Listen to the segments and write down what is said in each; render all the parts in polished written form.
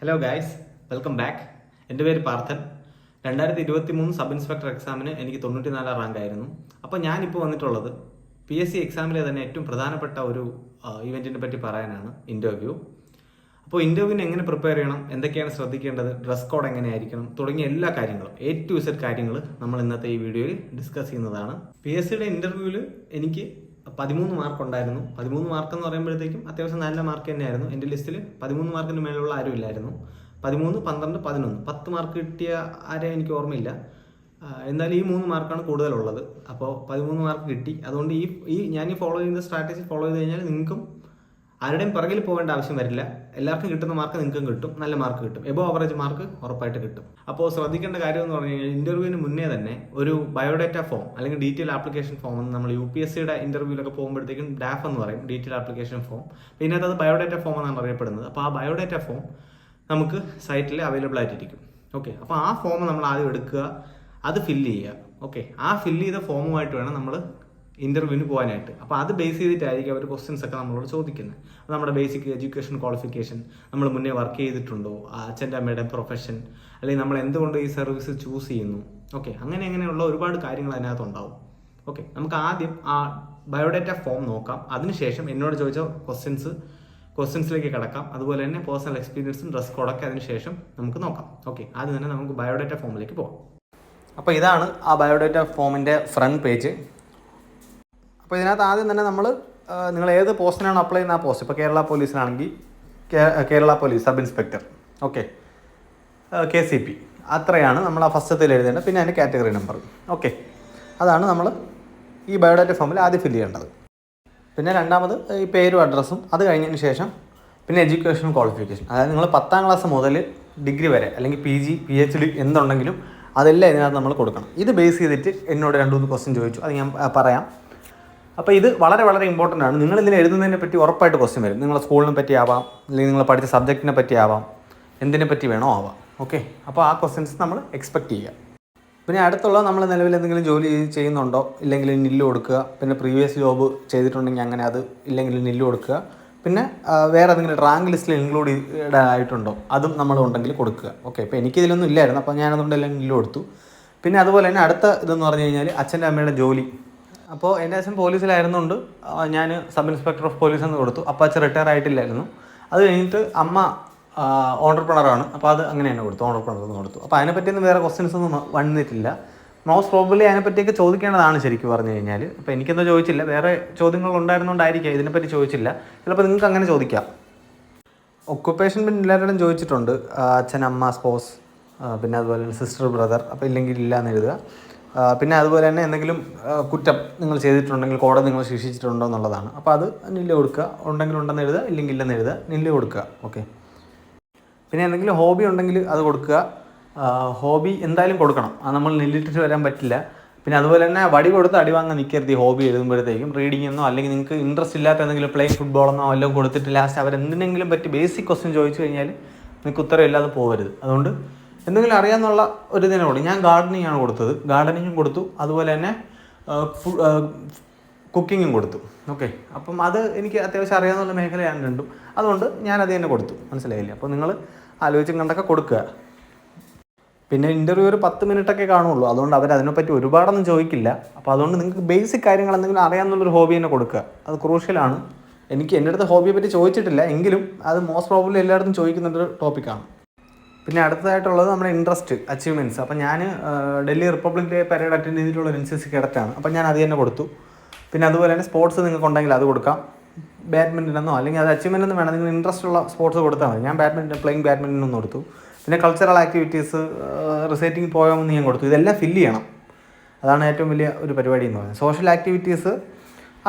Hello guys, welcome back. എൻ്റെ പേര് Parthan. 2023 sub inspector എക്സാമിന് എനിക്ക് 94 റാങ്ക് ആയിരുന്നു. അപ്പോൾ ഞാനിപ്പോൾ വന്നിട്ടുള്ളത് PSC എക്സാമിലെ തന്നെ ഏറ്റവും പ്രധാനപ്പെട്ട ഒരു ഇവൻറ്റിനെ പറ്റി പറയാനാണ്, ഇൻ്റർവ്യൂ. അപ്പോൾ ഇൻ്റർവ്യൂവിന് എങ്ങനെ പ്രിപ്പയർ ചെയ്യണം, എന്തൊക്കെയാണ് ശ്രദ്ധിക്കേണ്ടത്, ഡ്രസ് കോഡ് എങ്ങനെയായിരിക്കണം തുടങ്ങിയ എല്ലാ കാര്യങ്ങളും A to Z കാര്യങ്ങൾ നമ്മൾ ഇന്നത്തെ ഈ വീഡിയോയിൽ ഡിസ്കസ് ചെയ്യുന്നതാണ്. PSCയുടെ ഇൻ്റർവ്യൂവിൽ എനിക്ക് 13 മാർക്ക് ഉണ്ടായിരുന്നു. 13 മാർക്ക് എന്ന് പറയുമ്പോഴത്തേക്കും അത്യാവശ്യം നല്ല മാർക്ക് തന്നെയായിരുന്നു. എൻ്റെ ലിസ്റ്റിൽ 13 മാർക്കിന് മേലുള്ള ആരും ഇല്ലായിരുന്നു. 13, 12, 11 10 മാർക്ക് കിട്ടിയ ആരെയും എനിക്ക് ഓർമ്മയില്ല. എന്നാലും ഈ 3 മാർക്കാണ് കൂടുതലുള്ളത്. അപ്പോൾ 13 മാർക്ക് കിട്ടി. അതുകൊണ്ട് ഞാൻ ഫോളോ ചെയ്യുന്ന സ്ട്രാറ്റജി ഫോളോ ചെയ്ത് കഴിഞ്ഞാൽ നിങ്ങൾക്കും ആരുടെയും പിറകിൽ പോകേണ്ട ആവശ്യം വരില്ല. എല്ലാവർക്കും കിട്ടുന്ന മാർക്ക് നിങ്ങൾക്കും കിട്ടും, നല്ല മാർക്ക് കിട്ടും, എബോ ആവറേജ് മാർക്ക് ഉറപ്പായിട്ട് കിട്ടും. അപ്പോൾ ശ്രദ്ധിക്കേണ്ട കാര്യം എന്ന് പറഞ്ഞു കഴിഞ്ഞാൽ ഇൻ്റർവ്യൂവിന് മുന്നേ തന്നെ ഒരു ബയോഡേറ്റ ഫോം അല്ലെങ്കിൽ ഡീറ്റെയിൽ ആപ്ലിക്കേഷൻ ഫോം എന്ന് നമ്മൾ UPSCയുടെ ഇൻ്റർവ്യൂവിലൊക്കെ പോകുമ്പോഴത്തേക്കും DAF എന്ന് പറയും, ഡീറ്റെയിൽ ആപ്ലിക്കേഷൻ ഫോം. പിന്നെ അത് ബയോഡേറ്റ ഫോം എന്നാണ് അറിയപ്പെടുന്നത്. അപ്പോൾ ആ ബയോഡേറ്റ ഫോം നമുക്ക് സൈറ്റിൽ അവൈലബിൾ ആയിട്ടിരിക്കും. ഓക്കെ, അപ്പോൾ ആ ഫോം നമ്മൾ ആദ്യം എടുക്കുക, അത് ഫില്ല് ചെയ്യുക. ഓക്കെ, ആ ഫില്ല് ചെയ്ത ഫോമുമായിട്ട് വേണം നമ്മൾ ഇൻ്റർവ്യൂവിന് പോകാനായിട്ട്. അപ്പോൾ അത് ബേസ് ചെയ്തിട്ടായിരിക്കും അവർ ക്വസ്റ്റ്യൻസ് ഒക്കെ നമ്മളോട് ചോദിക്കുന്നത്. നമ്മുടെ ബേസിക് എഡ്യൂക്കേഷൻ ക്വാളിഫിക്കേഷൻ, നമ്മൾ മുന്നേ വർക്ക് ചെയ്തിട്ടുണ്ടോ, അച്ഛൻ്റെ അമ്മയുടെ പ്രൊഫഷൻ, അല്ലെങ്കിൽ നമ്മൾ എന്തുകൊണ്ട് ഈ സർവീസ് ചൂസ് ചെയ്യുന്നു. ഓക്കെ, അങ്ങനെയുള്ള ഒരുപാട് കാര്യങ്ങൾ അതിനകത്തുണ്ടാവും. ഓക്കെ, നമുക്ക് ആദ്യം ആ ബയോഡേറ്റ ഫോം നോക്കാം. അതിനുശേഷം എന്നോട് ചോദിച്ച ക്വസ്റ്റ്യൻസിലേക്ക് കിടക്കാം. അതുപോലെ തന്നെ പേഴ്സണൽ എക്സ്പീരിയൻസും ഡ്രസ് കോഡൊക്കെ അതിനുശേഷം നമുക്ക് നോക്കാം. ഓക്കെ, ആദ്യം തന്നെ നമുക്ക് ബയോഡേറ്റ ഫോമിലേക്ക് പോകാം. അപ്പോൾ ഇതാണ് ആ ബയോഡേറ്റ ഫോമിൻ്റെ ഫ്രണ്ട് പേജ്. അപ്പോൾ ഇതിനകത്ത് ആദ്യം തന്നെ നിങ്ങൾ ഏത് പോസ്റ്റിനാണ് അപ്ലൈ ചെയ്യുന്ന ആ പോസ്റ്റ്, ഇപ്പോൾ കേരള പോലീസിനാണെങ്കിൽ Kerala police sub inspector, okay, KCP, അത്രയാണ് നമ്മൾ ആ ഫസ്റ്റത്തിൽ എഴുതേണ്ടത്. പിന്നെ അതിൻ്റെ കാറ്റഗറി നമ്പർ. ഓക്കെ, അതാണ് നമ്മൾ ഈ ബയോഡാറ്റ ഫോമിൽ ആദ്യം ഫില്ല് ചെയ്യേണ്ടത്. പിന്നെ രണ്ടാമത് ഈ പേരും അഡ്രസ്സും. അത് കഴിഞ്ഞതിന് ശേഷം പിന്നെ എഡ്യൂക്കേഷൻ ക്വാളിഫിക്കേഷൻ, അതായത് നിങ്ങൾ 10ാം ക്ലാസ് മുതൽ ഡിഗ്രി വരെ അല്ലെങ്കിൽ PG PhD എന്തുണ്ടെങ്കിലും അതെല്ലാം ഇതിനകത്ത് നമ്മൾ കൊടുക്കണം. ഇത് ബേസ് ചെയ്തിട്ട് എന്നോട് 2-3 ക്വസ്റ്റ്യൻ ചോദിച്ചു, അത് ഞാൻ പറയാം. അപ്പോൾ ഇത് വളരെ വളരെ ഇമ്പോർട്ടൻ്റ് ആണ്. നിങ്ങൾ ഇതിൽ എഴുതുന്നതിനെ പറ്റി ഉറപ്പായിട്ട് ക്വസ്റ്റ്യൻ വരും. നിങ്ങളെ സ്കൂളിനെ പറ്റി ആവാം, അല്ലെങ്കിൽ നിങ്ങൾ പഠിച്ച സബ്ജക്റ്റിനെ പറ്റി ആവാം, എന്തിനെ പറ്റി വേണോ ആവാം. ഓക്കെ, അപ്പോൾ ആ ക്വസ്റ്റ്യൻസ് നമ്മൾ എക്സ്പെക്ട് ചെയ്യുക. പിന്നെ അടുത്തുള്ള നമ്മൾ നിലവിൽ എന്തെങ്കിലും ജോലി ചെയ്യുന്നുണ്ടോ, ഇല്ലെങ്കിൽ നില്ല് കൊടുക്കുക. പിന്നെ പ്രീവിയസ് ജോബ് ചെയ്തിട്ടുണ്ടെങ്കിൽ അങ്ങനെ അത് ഇല്ലെങ്കിൽ നില്ല് കൊടുക്കുക. പിന്നെ വേറെ ഏതെങ്കിലും റാങ്ക് ലിസ്റ്റിൽ ഇൻക്ലൂഡ് ആയിട്ടുണ്ടോ അതും നമ്മൾ ഉണ്ടെങ്കിൽ കൊടുക്കുക. ഓക്കെ, ഇപ്പോൾ എനിക്കിതിലൊന്നും ഇല്ലായിരുന്നു, അപ്പോൾ ഞാനതുകൊണ്ട് എല്ലാം നില്ല് കൊടുത്തു. പിന്നെ അതുപോലെ തന്നെ അടുത്ത ഇതെന്ന് പറഞ്ഞു കഴിഞ്ഞാൽ അച്ഛൻ്റെ അമ്മയുടെ ജോലി. അപ്പോൾ എൻ്റെ അച്ഛൻ പോലീസിലായിരുന്നുകൊണ്ട് ഞാൻ സബ് ഇൻസ്പെക്ടർ ഓഫ് പോലീസ് എന്ന് കൊടുത്തു. അപ്പോൾ അച്ഛൻ റിട്ടയർ ആയിട്ടില്ലായിരുന്നു. അത് കഴിഞ്ഞിട്ട് അമ്മ ഓണ്ടർപ്രണറാണ്, അപ്പോൾ അത് അങ്ങനെ തന്നെ കൊടുത്തു, ഓണ്ടർപ്രണർ എന്ന് കൊടുത്തു. അപ്പോൾ അതിനെപ്പറ്റിയൊന്നും വേറെ ക്വസ്റ്റ്യൻസ് ഒന്നും വന്നിട്ടില്ല. മോസ്റ്റ് പ്രോബബ്ലി അതിനെപ്പറ്റിയൊക്കെ ചോദിക്കേണ്ടതാണ് ശരിക്കും പറഞ്ഞു കഴിഞ്ഞാൽ. അപ്പോൾ എനിക്കെന്തോ ചോദിച്ചില്ല, വേറെ ചോദ്യങ്ങൾ ഉണ്ടായിരുന്നുകൊണ്ടായിരിക്കാം ഇതിനെപ്പറ്റി ചോദിച്ചില്ല. ചിലപ്പോൾ നിങ്ങൾക്ക് അങ്ങനെ ചോദിക്കാം. ഒക്കുപ്പേഷൻ പിന്നെ എല്ലാവരോടും ചോദിച്ചിട്ടുണ്ട്, അച്ഛൻ, അമ്മ, സ്പോസ്, പിന്നെ അതുപോലെ തന്നെ സിസ്റ്റർ, ബ്രദർ. അപ്പോൾ ഇല്ലെങ്കിൽ ഇല്ല എന്ന് എഴുതുക. പിന്നെ അതുപോലെ തന്നെ എന്തെങ്കിലും കുറ്റം നിങ്ങൾ ചെയ്തിട്ടുണ്ടെങ്കിൽ കോടതി നിങ്ങൾ ശിക്ഷിച്ചിട്ടുണ്ടോ എന്നുള്ളതാണ്. അപ്പോൾ അത് നില്ല് കൊടുക്കുക. ഉണ്ടെങ്കിൽ ഉണ്ടെന്ന് എഴുതുക, ഇല്ലെങ്കിൽ ഇല്ലെന്ന് എഴുതുക, നില്ല് കൊടുക്കുക. ഓക്കെ, പിന്നെ എന്തെങ്കിലും ഹോബി ഉണ്ടെങ്കിൽ അത് കൊടുക്കുക. ഹോബി എന്തായാലും കൊടുക്കണം, അത് നമ്മൾ നില്ലിട്ടിട്ട് വരാൻ പറ്റില്ല. പിന്നെ അതുപോലെ തന്നെ വടി കൊടുത്ത് അടി വാങ്ങാൻ നിൽക്കരുത്. ഈ ഹോബി എഴുതുമ്പോഴത്തേക്കും റീഡിംഗ് എന്നോ അല്ലെങ്കിൽ നിങ്ങൾക്ക് ഇൻട്രസ്റ്റ് ഇല്ലാത്ത എന്തെങ്കിലും പ്ലേയിങ് ഫുട്ബോളെന്നോ എല്ലാം കൊടുത്തിട്ട് ലാസ്റ്റ് അവരെന്തിനെങ്കിലും പറ്റി ബേസിക് ക്വസ്റ്റ്യൻ ചോദിച്ചു കഴിഞ്ഞാൽ നിങ്ങൾക്ക് ഉത്തരം ഇല്ലാതെ പോകരുത്. അതുകൊണ്ട് എന്തെങ്കിലും അറിയാമെന്നുള്ള ഒരു ഇതിനോട് ഞാൻ ഗാർഡനിങ് ആണ് കൊടുത്തത്. ഗാർഡനിങ്ങും കൊടുത്തു, അതുപോലെ തന്നെ കുക്കിങ്ങും കൊടുത്തു. ഓക്കെ, അപ്പം അത് എനിക്ക് അത്യാവശ്യം അറിയാമെന്നുള്ള മേഖലയാണ് രണ്ടും. അതുകൊണ്ട് ഞാനത് തന്നെ കൊടുത്തു. മനസ്സിലായില്ലേ? അപ്പോൾ നിങ്ങൾ ആലോചിച്ചും കണ്ടൊക്കെ കൊടുക്കുക. പിന്നെ ഇൻ്റർവ്യൂ ഒരു 10 മിനിറ്റൊക്കെ കാണുള്ളൂ. അതുകൊണ്ട് അവർ അതിനെപ്പറ്റി ഒരുപാടൊന്നും ചോദിക്കില്ല. അപ്പോൾ അതുകൊണ്ട് നിങ്ങൾക്ക് ബേസിക് കാര്യങ്ങൾ എന്തെങ്കിലും അറിയാമെന്നുള്ളൊരു ഹോബി തന്നെ കൊടുക്കുക. അത് ക്രൂഷ്യലാണ്. എൻ്റെ അടുത്ത് ഹോബിയെ പറ്റി ചോദിച്ചിട്ടില്ല, എങ്കിലും അത് മോസ്റ്റ് പ്രോബബ്ലി എല്ലായിടത്തും ചോദിക്കുന്നൊരു ടോപ്പിക്കാണ്. പിന്നെ അടുത്തതായിട്ടുള്ളത് നമ്മുടെ ഇൻട്രസ്റ്റ്, അച്ചീവ്മെൻറ്റ്സ്. അപ്പോൾ ഞാൻ Delhi republic day parade attend ചെയ്തിട്ടുള്ള ഒരു NCC കേഡറ്റാണ്. അപ്പോൾ ഞാൻ അത് തന്നെ കൊടുത്തു. പിന്നെ അതുപോലെ തന്നെ സ്പോർട്സ് നിങ്ങൾക്ക് ഉണ്ടെങ്കിൽ അത് കൊടുക്കാം. ബാഡ്മിൻ്റനെന്നോ അല്ലെങ്കിൽ അത് അച്ചീവ്മെൻ്റ് ഒന്നും വേണം, നിങ്ങൾ ഇൻട്രസ്റ്റ് ഉള്ള സ്പോർട്സ് കൊടുത്താൽ മതി. ഞാൻ പ്ലേയിങ് ബാഡ്മിൻ്റൻ ഒന്ന് കൊടുത്തു. പിന്നെ കൾച്ചറൽ ആക്ടിവിറ്റീസ്, റിസൈറ്റിംഗ് പോയമെന്ന് ഞാൻ കൊടുത്തു. ഇതെല്ലാം ഫില്ല് ചെയ്യണം. അതാണ് ഏറ്റവും വലിയ ഒരു പരിപാടി എന്ന് പറയുന്നത്. സോഷ്യൽ ആക്ടിവിറ്റീസ്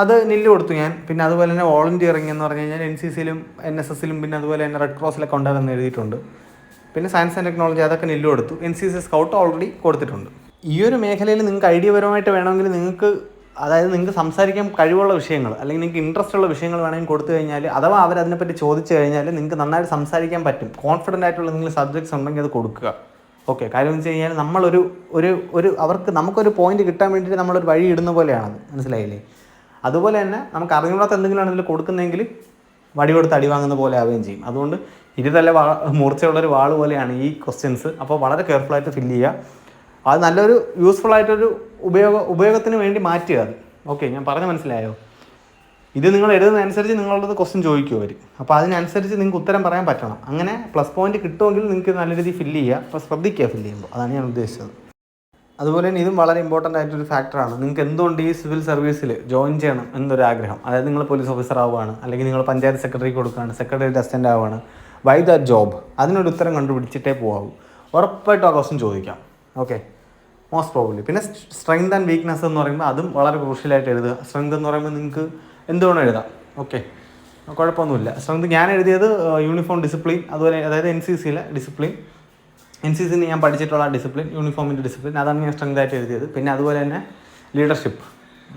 അത് നില്ല് കൊടുത്തു ഞാൻ. പിന്നെ അതുപോലെ തന്നെ വോളണ്ടിയറിങ് എന്ന് പറഞ്ഞു കഴിഞ്ഞാൽ NCCയിലും NSSലും പിന്നെ അതുപോലെ തന്നെ റെഡ് ക്രോസിലൊക്കെ ഉണ്ടാകുമെന്ന് എഴുതിയിട്ടുണ്ട്. പിന്നെ സയൻസ് ആൻഡ് ടെക്നോളജി അതൊക്കെ നില്ല് കൊടുത്തു. NCC സ്കൗട്ട് ഓൾറെഡി കൊടുത്തിട്ടുണ്ട്. ഈ ഒരു മേഖലയിൽ നിങ്ങൾക്ക് ഐഡിയപരമായിട്ട് വേണമെങ്കിൽ നിങ്ങൾക്ക് സംസാരിക്കാൻ കഴിവുള്ള വിഷയങ്ങൾ അല്ലെങ്കിൽ നിങ്ങൾക്ക് ഇൻട്രസ്റ്റ് ഉള്ള വിഷയങ്ങൾ വേണമെങ്കിൽ കൊടുത്തു കഴിഞ്ഞാൽ, അഥവാ അവരതിനെപ്പറ്റി ചോദിച്ചു കഴിഞ്ഞാൽ നിങ്ങൾക്ക് നന്നായിട്ട് സംസാരിക്കാൻ പറ്റും. കോൺഫിഡൻ്റ് ആയിട്ടുള്ള നിങ്ങൾ സബ്ജക്ട്സ് ഉണ്ടെങ്കിൽ അത് കൊടുക്കുക. ഓക്കെ, കാര്യം എന്ന് വെച്ച് കഴിഞ്ഞാൽ നമുക്കൊരു പോയിന്റ് കിട്ടാൻ വേണ്ടിയിട്ട് നമ്മളൊരു വഴി ഇടുന്ന പോലെയാണത്. മനസ്സിലായില്ലേ? അതുപോലെ തന്നെ നമുക്ക് അറിഞ്ഞൂടാത്ത എന്തെങ്കിലും ആണ് ഇതിൽ കൊടുക്കുന്നതെങ്കിൽ വടി കൊടുത്ത് അടി വാങ്ങുന്ന പോലെ ആവുകയും ചെയ്യും. അതുകൊണ്ട് ഇരുതല്ല മൂർച്ചയുള്ളൊരു വാൾ പോലെയാണ് ഈ ക്വസ്റ്റ്യൻസ്. അപ്പോൾ വളരെ കെയർഫുള്ളായിട്ട് ഫില്ല് ചെയ്യുക. അത് നല്ലൊരു യൂസ്ഫുൾ ആയിട്ടൊരു ഉപയോഗത്തിന് വേണ്ടി മാറ്റുക അത്. ഓക്കെ, ഞാൻ പറഞ്ഞ മനസ്സിലായോ? ഇത് നിങ്ങൾ എഴുതുന്നതനുസരിച്ച് നിങ്ങളുള്ളത് ക്വസ്റ്റ്യൻ ചോദിക്കും അവർ. അപ്പോൾ അതിനനുസരിച്ച് നിങ്ങൾക്ക് ഉത്തരം പറയാൻ പറ്റണം. അങ്ങനെ പ്ലസ് പോയിന്റ് കിട്ടുമെങ്കിൽ നിങ്ങൾക്ക് നല്ല രീതിയിൽ ഫില്ല് ചെയ്യുക. അപ്പോൾ ശ്രദ്ധിക്കുക ഫില്ല് ചെയ്യുമ്പോൾ. അതാണ് ഞാൻ ഉദ്ദേശിച്ചത്. അതുപോലെ തന്നെ ഇതും വളരെ ഇമ്പോർട്ടൻ്റ് ആയിട്ടൊരു ഫാക്ടറാണ്. നിങ്ങൾക്ക് എന്തുകൊണ്ട് ഈ സിവിൽ സർവീസിൽ ജോയിൻ ചെയ്യണം എന്നൊരു ആഗ്രഹം. അതായത് നിങ്ങൾ പോലീസ് ഓഫീസർ ആവുകയാണ്, അല്ലെങ്കിൽ നിങ്ങൾ പഞ്ചായത്ത് സെക്രട്ടറി കൊടുക്കുകയാണ്, സെക്രട്ടറി അസിസ്റ്റൻ്റ് ആവുകയാണ്, വൈ ദ ജോബ്, അതിനൊരു ഉത്തരം കണ്ടുപിടിച്ചിട്ടേ പോകാവൂ. ഉറപ്പായിട്ടും ആ ക്വസ്റ്റ്യൻ ചോദിക്കാം. Okay, most probably. പിന്നെ സ്ട്രെങ്ത് ആൻഡ് വീക്ക്നെസ് എന്ന് പറയുമ്പോൾ അതും വളരെ ക്രൂഷ്യലായിട്ട് എഴുതുക. സ്ട്രെങ്ത് എന്ന് പറയുമ്പോൾ നിങ്ങൾക്ക് എന്തുവേണം എഴുതാം. ഓക്കെ, കുഴപ്പമൊന്നുമില്ല. സ്ട്രെങ്ത് ഞാൻ എഴുതിയത് യൂണിഫോം ഡിസിപ്ലിൻ, അതുപോലെ അതായത് NCCയിലെ ഡിസിപ്ലിൻ, NCCയിൽ ഞാൻ പഠിച്ചിട്ടുള്ള ഡിസിപ്ലിൻ, യൂണിഫോമിൻ്റെ ഡിസിപ്ലിൻ, അതാണ് ഞാൻ സ്ട്രെങ്ത് ആയിട്ട് എഴുതിയത്. പിന്നെ അതുപോലെ തന്നെ ലീഡർഷിപ്പ്.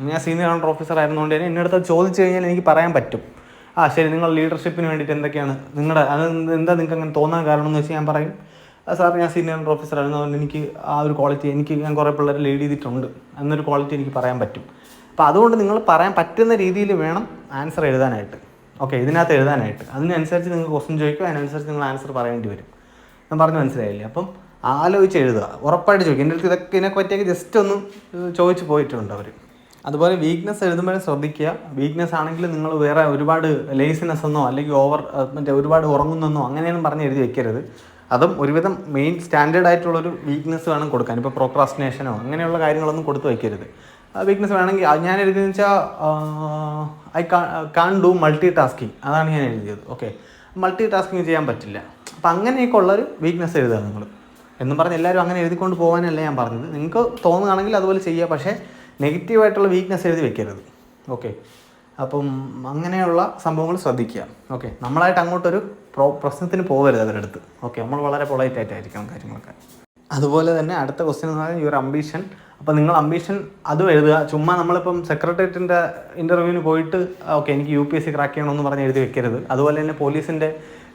ഞാൻ സീനിയർ കൗണ്ടർ ഓഫീസർ ആയിരുന്നുകൊണ്ട് തന്നെ എൻ്റെ അടുത്ത് ചോദിച്ചു കഴിഞ്ഞാൽ എനിക്ക് പറയാൻ പറ്റും, ശരി, നിങ്ങൾ ലീഡർഷിപ്പിന് വേണ്ടിയിട്ട് എന്തൊക്കെയാണ് നിങ്ങളുടെ, അത് എന്താ നിങ്ങൾക്ക് അങ്ങനെ തോന്നാൻ കാരണം എന്ന് വെച്ചാൽ ഞാൻ പറയും, സാർ ഞാൻ സീനിയർ കൗണ്ടർ ഓഫീസർ ആയിരുന്നു, അതുകൊണ്ട് എനിക്ക് ആ ഒരു ക്വാളിറ്റി, ഞാൻ കുറേ പിള്ളേരെ ലീഡ് ചെയ്തിട്ടുണ്ട് എന്നൊരു ക്വാളിറ്റി എനിക്ക് പറയാൻ പറ്റും. അപ്പോൾ അതുകൊണ്ട് നിങ്ങൾ പറയാൻ പറ്റുന്ന രീതിയിൽ വേണം ആൻസർ എഴുതാനായിട്ട്. ഓക്കെ, ഇതിനകത്ത് എഴുതാനായിട്ട്. അതിനനുസരിച്ച് നിങ്ങൾ ക്വസ്റ്റ്യൻ ചോദിക്കും, അതിനനുസരിച്ച് നിങ്ങൾ ആൻസർ പറയേണ്ടി വരും. ഞാൻ പറഞ്ഞ് മനസ്സിലായില്ലേ? അപ്പം ആലോചിച്ച് എഴുതുക. ഉറപ്പായിട്ട് ചോദിക്കും. എൻ്റെ അടുത്ത് ഇതിനെ പറ്റിയൊക്കെ ജസ്റ്റ് ഒന്ന് ചോദിച്ച് പോയിട്ടുണ്ട് അവർ. അതുപോലെ വീക്ക്നെസ് എഴുതുമ്പോഴും ശ്രദ്ധിക്കുക. വീക്ക്നെസ് ആണെങ്കിൽ നിങ്ങൾ വേറെ ഒരുപാട് ലേസിനെസ് എന്നോ അല്ലെങ്കിൽ ഒരുപാട് ഉറങ്ങുന്നെന്നോ അങ്ങനെയൊന്നും പറഞ്ഞ് എഴുതി വെക്കരുത്. അതും ഒരുവിധം മെയിൻ സ്റ്റാൻഡേർഡ് ആയിട്ടുള്ളൊരു വീക്ക്നെസ് വേണം കൊടുക്കാൻ. ഇപ്പോൾ പ്രോക്രാസ്റ്റിനേഷനോ അങ്ങനെയുള്ള കാര്യങ്ങളൊന്നും കൊടുത്തു വയ്ക്കരുത്. വീക്ക്നെസ് വേണമെങ്കിൽ ഞാൻ എഴുതിയെന്ന് വെച്ചാൽ I can do multitasking, അതാണ് ഞാൻ എഴുതിയത്. ഓക്കെ, മൾട്ടി ടാസ്കിങ് ചെയ്യാൻ പറ്റില്ല. അപ്പം അങ്ങനെയൊക്കെ ഉള്ളൊരു വീക്ക്നെസ് എഴുതുക നിങ്ങൾ. എന്നും പറഞ്ഞ് എല്ലാവരും അങ്ങനെ എഴുതിക്കൊണ്ട് പോകാനല്ല ഞാൻ പറഞ്ഞത്. നിങ്ങൾക്ക് തോന്നുകയാണെങ്കിൽ അതുപോലെ ചെയ്യുക, പക്ഷേ നെഗറ്റീവായിട്ടുള്ള വീക്ക്നെസ് എഴുതി വെക്കരുത്. ഓക്കെ, അപ്പം അങ്ങനെയുള്ള സംഭവങ്ങൾ ശ്രദ്ധിക്കുക. ഓക്കെ, നമ്മളായിട്ട് അങ്ങോട്ടൊരു പ്രശ്നത്തിന് പോകരുത് അവരുടെ അടുത്ത്. ഓക്കെ, നമ്മൾ വളരെ പൊളൈറ്റായിട്ടായിരിക്കണം കാര്യങ്ങളൊക്കെ. അതുപോലെ തന്നെ അടുത്ത ക്വസ്റ്റ്യൻ എന്ന് പറഞ്ഞാൽ യുവർ അംബീഷൻ. അപ്പോൾ നിങ്ങൾ അംബീഷൻ അതും എഴുതുക. ചുമ്മാ നമ്മളിപ്പം സെക്രട്ടേറിയറ്റിൻ്റെ ഇൻ്റർവ്യൂവിന് പോയിട്ട് ഓക്കെ എനിക്ക് UPSC ക്രാക്ക് ചെയ്യണമെന്ന് പറഞ്ഞ് എഴുതി വെക്കരുത്. അതുപോലെ തന്നെ പോലീസിൻ്റെ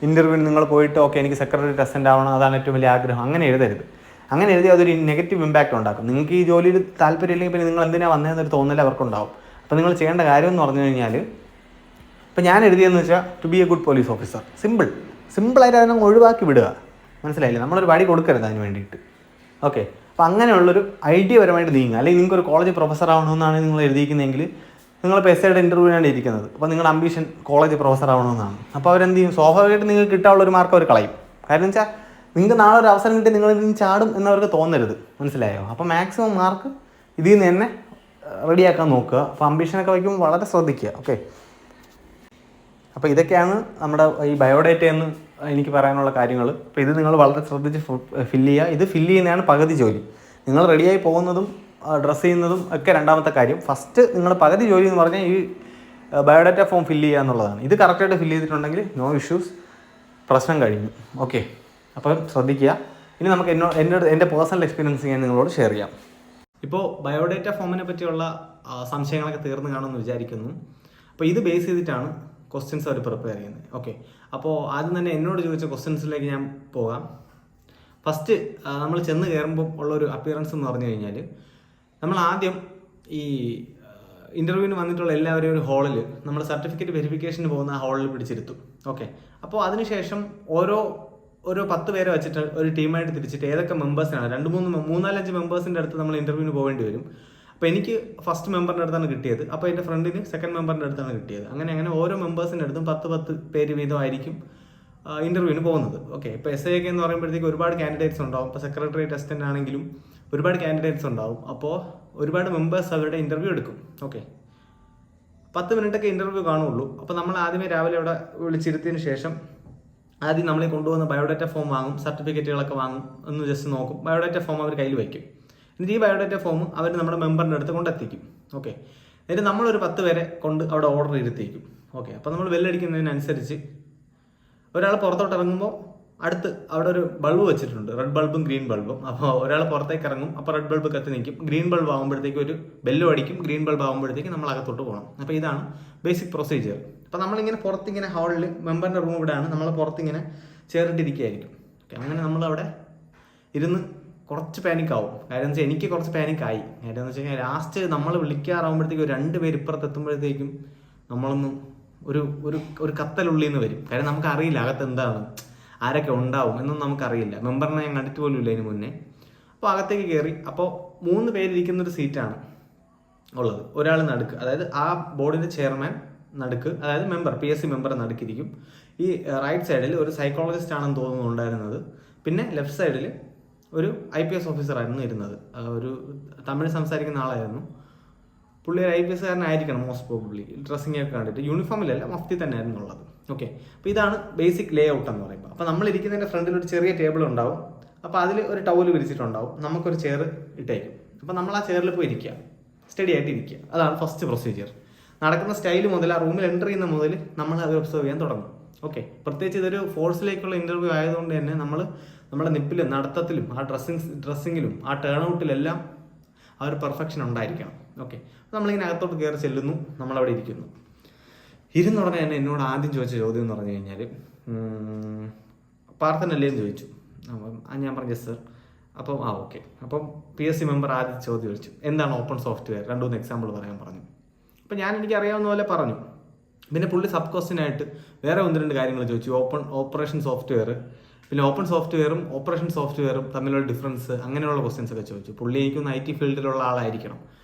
ഇൻ്റർവ്യൂവിന് നിങ്ങൾ പോയിട്ട് ഓക്കെ എനിക്ക് സെക്രട്ടറി അസിസ്റ്റൻ്റ് ആവണം, അതാണ് ഏറ്റവും വലിയ ആഗ്രഹം, അങ്ങനെ എഴുതരുത്. അങ്ങനെ എഴുതി അതൊരു നെഗറ്റീവ് ഇമ്പാക്റ്റ് ഉണ്ടാക്കും. നിങ്ങൾക്ക് ഈ ജോലിയിൽ താല്പര്യമില്ലെങ്കിൽ പിന്നെ നിങ്ങൾ എന്തിനാണ് വന്നതെന്നൊരു തോന്നൽ അവർക്കുണ്ടാവും. അപ്പോൾ നിങ്ങൾ ചെയ്യേണ്ട കാര്യം എന്ന് പറഞ്ഞു കഴിഞ്ഞാൽ, ഇപ്പോൾ ഞാൻ എഴുതിയെന്ന് വെച്ചാൽ to be a good police officer. സിമ്പിളായിട്ട് അതിനെ ഒഴിവാക്കി വിടുക. മനസ്സിലായില്ലേ? നമ്മളൊരു വടി കൊടുക്കരുത് അതിന് വേണ്ടിയിട്ട്. ഓക്കെ, അപ്പോൾ അങ്ങനെയുള്ളൊരു ഐഡിയ പരമായിട്ട് നീങ്ങുക. അല്ലെങ്കിൽ നിങ്ങൾക്കൊരു കോളേജ് പ്രൊഫസർ ആവണമെന്നാണ് നിങ്ങൾ എഴുതിയിരിക്കുന്നതെങ്കിൽ നിങ്ങളിപ്പോൾ SIയുടെ ഇൻ്റർവ്യൂവിനാണ് ഇരിക്കുന്നത്. അപ്പോൾ നിങ്ങളുടെ അംബീഷൻ കോളേജ് പ്രൊഫസർ ആവണമെന്നാണ്. അപ്പോൾ അവരെന്ത് ചെയ്യും? സ്വാഭാവികമായിട്ട് നിങ്ങൾക്ക് കിട്ടാനുള്ളൊരു മാർക്ക് അവർ കളയും. കാരണം വെച്ചാൽ നിങ്ങൾക്ക് നാളെ ഒരു അവസരം കിട്ടി നിങ്ങൾ ഇതിന് ചാടും എന്നവർക്ക് തോന്നരുത്. മനസ്സിലായോ? അപ്പോൾ മാക്സിമം മാർക്ക് ഇതിൽ നിന്ന് തന്നെ റെഡിയാക്കാൻ നോക്കുക. അപ്പോൾ അംബീഷനൊക്കെ വയ്ക്കുമ്പോൾ വളരെ ശ്രദ്ധിക്കുക. ഓക്കെ, അപ്പോൾ ഇതൊക്കെയാണ് നമ്മുടെ ഈ ബയോഡേറ്റ എന്ന് എനിക്ക് പറയാനുള്ള കാര്യങ്ങൾ. അപ്പോൾ ഇത് നിങ്ങൾ വളരെ ശ്രദ്ധിച്ച് ഫില്ല് ചെയ്യുക. ഇത് ഫില്ല് ചെയ്യുന്നതാണ് പകുതി ജോലി. നിങ്ങൾ റെഡിയായി പോകുന്നതും ഡ്രസ്സ് ചെയ്യുന്നതും ഒക്കെ രണ്ടാമത്തെ കാര്യം. ഫസ്റ്റ് നിങ്ങൾ പകുതി ജോലി എന്ന് പറഞ്ഞാൽ ഈ ബയോഡാറ്റ ഫോം ഫില്ല് ചെയ്യുക എന്നുള്ളതാണ്. ഇത് കറക്റ്റായിട്ട് ഫില്ല് ചെയ്തിട്ടുണ്ടെങ്കിൽ നോ ഇഷ്യൂസ്, പ്രശ്നം കഴിഞ്ഞു. ഓക്കെ, അപ്പം ശ്രദ്ധിക്കുക. ഇനി നമുക്ക് എൻ്റെ പേഴ്സണൽ എക്സ്പീരിയൻസ് ഞാൻ നിങ്ങളോട് ഷെയർ ചെയ്യാം. ഇപ്പോൾ ബയോഡേറ്റ ഫോമിനെ പറ്റിയുള്ള സംശയങ്ങളൊക്കെ തീർന്നു കാണുമെന്ന് വിചാരിക്കുന്നു. അപ്പോൾ ഇത് ബേസ് ചെയ്തിട്ടാണ് ക്വസ്റ്റ്യൻസ് അവർ പ്രിപ്പയർ ചെയ്യുന്നത്. ഓക്കെ, അപ്പോൾ ആദ്യം തന്നെ എന്നോട് ചോദിച്ച ക്വസ്റ്റ്യൻസിലേക്ക് ഞാൻ പോകാം. ഫസ്റ്റ് നമ്മൾ ചെന്ന് കയറുമ്പോൾ ഉള്ളൊരു അപ്പിയറൻസ് എന്ന് പറഞ്ഞു കഴിഞ്ഞാൽ, നമ്മൾ ആദ്യം ഈ ഇൻ്റർവ്യൂവിന് വന്നിട്ടുള്ള എല്ലാവരെയും ഒരു ഹാളിൽ നമ്മൾ സർട്ടിഫിക്കറ്റ് വെരിഫിക്കേഷന് പോകുന്ന ആ ഹാളിൽ പിടിച്ചിരുത്തും. ഓക്കെ, അപ്പോൾ അതിനുശേഷം ഓരോ 10 പേരെ വെച്ചിട്ട് ഒരു ടീമായിട്ട് തിരിച്ചിട്ട് ഏതൊക്കെ മെമ്പേഴ്സിനാണ് 3-4-5 മെമ്പേഴ്സിൻ്റെ അടുത്ത് നമ്മൾ ഇൻ്റർവ്യൂവിന് പോകേണ്ടി വരും. അപ്പോൾ എനിക്ക് ഫസ്റ്റ് മെമ്പറിൻ്റെ അടുത്താണ് കിട്ടിയത്. അപ്പോൾ എൻ്റെ ഫ്രണ്ടിന് സെക്കൻഡ് മെമ്പറിൻ്റെ അടുത്താണ് കിട്ടിയത്. അങ്ങനെ ഓരോ മെമ്പേഴ്സിൻ്റെ അടുത്തും 10 പേര് വീതമായിരിക്കും ഇൻ്റർവ്യൂവിന് പോകുന്നത്. ഓക്കെ, ഇപ്പോൾ SI ഒക്കെ എന്ന് പറയുമ്പോഴത്തേക്ക് ഒരുപാട് കാൻഡിഡേറ്റ്സ് ഉണ്ടാവും. ഇപ്പോൾ സെക്രട്ടറി അസിസ്റ്റൻ്റ് ആണെങ്കിലും ഒരുപാട് കാൻഡിഡേറ്റ്സ് ഉണ്ടാവും. അപ്പോൾ ഒരുപാട് മെമ്പേഴ്സ് അവരുടെ ഇൻ്റർവ്യൂ എടുക്കും. ഓക്കെ, 10 മിനിറ്റൊക്കെ ഇൻ്റർവ്യൂ കാണുള്ളൂ. അപ്പോൾ നമ്മൾ ആദ്യമേ രാവിലെ അവിടെ വിളിച്ചിരുത്തിയതിന് ശേഷം ആദ്യം നമ്മളെ കൊണ്ടുവന്ന് ബയോഡാറ്റ ഫോം വാങ്ങും, സർട്ടിഫിക്കറ്റുകളൊക്കെ വാങ്ങും, ഒന്ന് ജസ്റ്റ് നോക്കും. ബയോഡാറ്റ ഫോം അവർ കയ്യിൽ വയ്ക്കും. എന്നിട്ട് ഈ ബയോഡാറ്റ ഫോം അവർ നമ്മുടെ മെമ്പറിൻ്റെ അടുത്ത് കൊണ്ടെത്തിക്കും. ഓക്കെ, എന്നിട്ട് നമ്മളൊരു 10 പേരെ കൊണ്ട് അവിടെ ഓർഡർ ഇരുത്തിക്കും. ഓക്കെ, അപ്പോൾ നമ്മൾ ബെല്ലടിക്കുന്നതിനനുസരിച്ച് ഒരാൾ പുറത്തോട്ട് ഇറങ്ങുമ്പോൾ അടുത്ത് അവിടെ ഒരു ബൾബ് വെച്ചിട്ടുണ്ട്, റെഡ് ബൾബും ഗ്രീൻ ബൾബും. അപ്പോൾ ഒരാൾ പുറത്തേക്ക് ഇറങ്ങും, അപ്പോൾ റെഡ് ബൾബ് കത്തി നിൽക്കും. ഗ്രീൻ ബൾബ് ആകുമ്പോഴത്തേക്ക് ഒരു ബെല്ലും അടിക്കും. ഗ്രീൻ ബൾബ് ആകുമ്പോഴത്തേക്ക് നമ്മൾ അകത്തോട്ട് പോകണം. അപ്പോൾ ഇതാണ് ബേസിക് പ്രൊസീജിയർ. അപ്പോൾ നമ്മളിങ്ങനെ പുറത്തിങ്ങനെ ഹാളിൽ മെമ്പറിൻ്റെ റൂം ഇവിടെയാണ്, നമ്മൾ പുറത്തിങ്ങനെ ചേർട്ടിരിക്കുകയായിരിക്കും. ഓക്കെ, അങ്ങനെ നമ്മളവിടെ ഇരുന്ന് കുറച്ച് പാനിക്കാവും. കാര്യം എന്ന് വെച്ചാൽ എനിക്ക് കുറച്ച് പാനിക്കായി. കാര്യം എന്ന് വെച്ച് കഴിഞ്ഞാൽ ലാസ്റ്റ് നമ്മൾ വിളിക്കാറാകുമ്പോഴത്തേക്കും 2 പേര് ഇപ്പുറത്ത് എത്തുമ്പോഴത്തേക്കും നമ്മളൊന്ന് ഒരു കത്തലുള്ളിൽ നിന്ന് വരും. കാര്യം നമുക്ക് അറിയില്ല അകത്ത് എന്താണ്. ആരൊക്കെ ഉണ്ടാവും എന്നൊന്നും നമുക്കറിയില്ല. മെമ്പറിനെ ഞാൻ കണ്ടിട്ട് പോലും ഇല്ല ഇതിന് മുന്നേ. അപ്പോൾ അകത്തേക്ക് കയറി. അപ്പോൾ 3 പേരിരിക്കുന്ന ഒരു സീറ്റാണ് ഉള്ളത്. ഒരാൾ നടുക്ക്, അതായത് ആ ബോർഡിൻ്റെ ചെയർമാൻ നടുക്ക്, അതായത് മെമ്പർ, PSC മെമ്പർ നടുക്കിരിക്കും. ഈ റൈറ്റ് സൈഡിൽ ഒരു സൈക്കോളജിസ്റ്റ് ആണെന്ന് തോന്നുന്നു ഉണ്ടായിരുന്നത്. പിന്നെ ലെഫ്റ്റ് സൈഡിൽ ഒരു IPS ഓഫീസറായിരുന്നു ഇരുന്നത്. ഒരു തമിഴ് സംസാരിക്കുന്ന ആളായിരുന്നു. പുള്ളി ഒരു IPS കാരനായിരിക്കണം മോസ്റ്റ് പ്രോബബ്ലി. ഡ്രസ്സിംഗ് ഒക്കെ കണ്ടിട്ട് യൂണിഫോമിലല്ല, മഫ്തി തന്നെ ആയിരുന്നു ഉള്ളത്. ഓക്കെ, അപ്പോൾ ഇതാണ് ബേസിക് ലേ ഔട്ട് എന്ന് പറയുമ്പോൾ. അപ്പോൾ നമ്മൾ ഇരിക്കുന്നതിൻ്റെ ഫ്രണ്ടിൽ ഒരു ചെറിയ ടേബിൾ ഉണ്ടാവും. അപ്പോൾ അതിൽ ഒരു ടവൽ വിരിച്ചിട്ടുണ്ടാവും. നമുക്കൊരു ചെയർ ഇട്ടേക്കും. അപ്പോൾ നമ്മൾ ആ ചെയറിൽ പോയി ഇരിക്കുക, സ്റ്റഡി ആയിട്ട് ഇരിക്കുക. അതാണ് ഫസ്റ്റ് പ്രൊസീജിയർ. നടക്കുന്ന സ്റ്റൈൽ മുതൽ, ആ റൂമിൽ എൻ്റർ ചെയ്യുന്ന മുതൽ നമ്മൾ അത് ഒബ്സർവ് ചെയ്യാൻ തുടങ്ങും. ഓക്കെ, പ്രത്യേകിച്ച് ഇതൊരു ഫോഴ്സിലേക്കുള്ള ഇൻ്റർവ്യൂ ആയതുകൊണ്ട് തന്നെ നമ്മുടെ നിപ്പിലും നടത്തത്തിലും ആ ഡ്രസ്സിങ്ങിലും ആ ടേൺ ഔട്ടിലെല്ലാം ആ ഒരു പെർഫെക്ഷൻ ഉണ്ടായിരിക്കണം. ഓക്കെ, നമ്മളിങ്ങനെ അകത്തോട്ട് കയറി ചെല്ലുന്നു, നമ്മളവിടെ ഇരിക്കുന്നു. ഇരുന്നുടനെ തന്നെ എന്നോട് ആദ്യം ചോദിച്ച ചോദ്യം എന്ന് പറഞ്ഞു കഴിഞ്ഞാൽ, പാർത്ഥനല്ലേ എന്ന് ചോദിച്ചു. അപ്പം ഞാൻ പറഞ്ഞു യെസ് സർ. അപ്പം ഓക്കെ. അപ്പം PSC മെമ്പർ ആദ്യം ചോദ്യം ചോദിച്ചു, എന്താണ് ഓപ്പൺ സോഫ്റ്റ്വെയർ, 2-3 എക്സാമ്പിൾ പറയാൻ പറഞ്ഞു. അപ്പം എനിക്ക് അറിയാവുന്ന പോലെ പറഞ്ഞു. പിന്നെ പുള്ളി സബ് ക്വസ്റ്റ്യൻ ആയിട്ട് വേറെ 1-2 കാര്യങ്ങൾ ചോദിച്ചു. ഓപ്പറേഷൻ സോഫ്റ്റ്വെയർ, പിന്നെ ഓപ്പൺ സോഫ്റ്റ്വെയറും ഓപ്പറേഷൻ സോഫ്റ്റ്വെയറും തമ്മിലുള്ള ഡിഫറൻസ്, അങ്ങനെയുള്ള ക്വസ്റ്റ്യൻസ് ഒക്കെ ചോദിച്ചു. പുള്ളി എനിക്കൊന്ന് IT ഫീൽഡിലുള്ള ആളായിരിക്കണം.